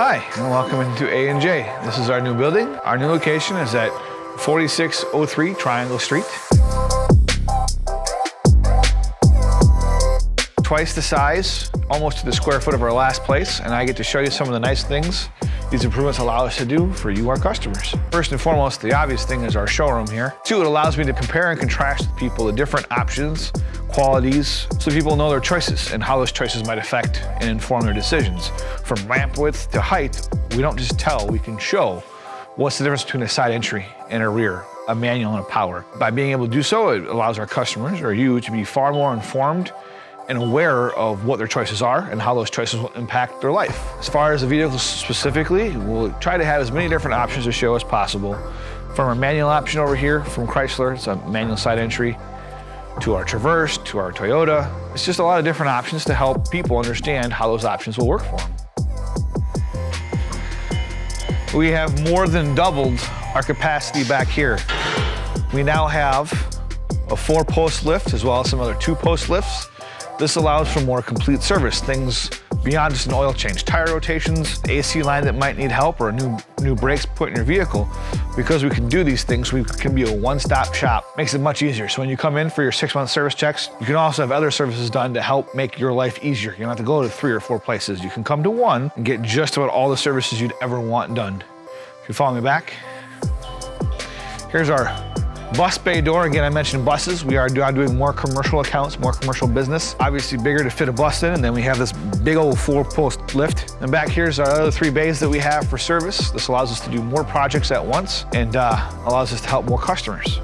Hi, and welcome into A&J. This is our new building. Our new location is at 4603 Triangle Street. Twice the size, almost to the square foot of our last place, and I get to show you some of the nice things these improvements allow us to do for you, our customers. First and foremost, the obvious thing is our showroom here. Two, it allows me to compare and contrast with people the different options, qualities, so people know their choices and how those choices might affect and inform their decisions. From ramp width to height, we don't just tell, we can show what's the difference between a side entry and a rear, a manual and a power. By being able to do so, it allows our customers, or you, to be far more informed and aware of what their choices are and how those choices will impact their life. As far as the vehicles specifically, we'll try to have as many different options to show as possible. From our manual option over here from Chrysler, it's a manual side entry, to our Traverse, to our Toyota. It's just a lot of different options to help people understand how those options will work for them. We have more than doubled our capacity back here. We now have a 4-post lift as well as some other 2-post lifts. This allows for more complete service, things beyond just an oil change, tire rotations, AC line that might need help, or new brakes put in your vehicle. Because we can do these things, we can be a one-stop shop. Makes it much easier. So when you come in for your 6-month service checks, you can also have other services done to help make your life easier. You don't have to go to 3 or 4 places. You can come to one and get just about all the services you'd ever want done. If you follow me back, here's our bus bay door. Again, I mentioned buses. We are doing more commercial accounts, more commercial business. Obviously bigger to fit a bus in, and then we have this big old 4-post lift. And back here's our other 3 bays that we have for service. This allows us to do more projects at once and allows us to help more customers.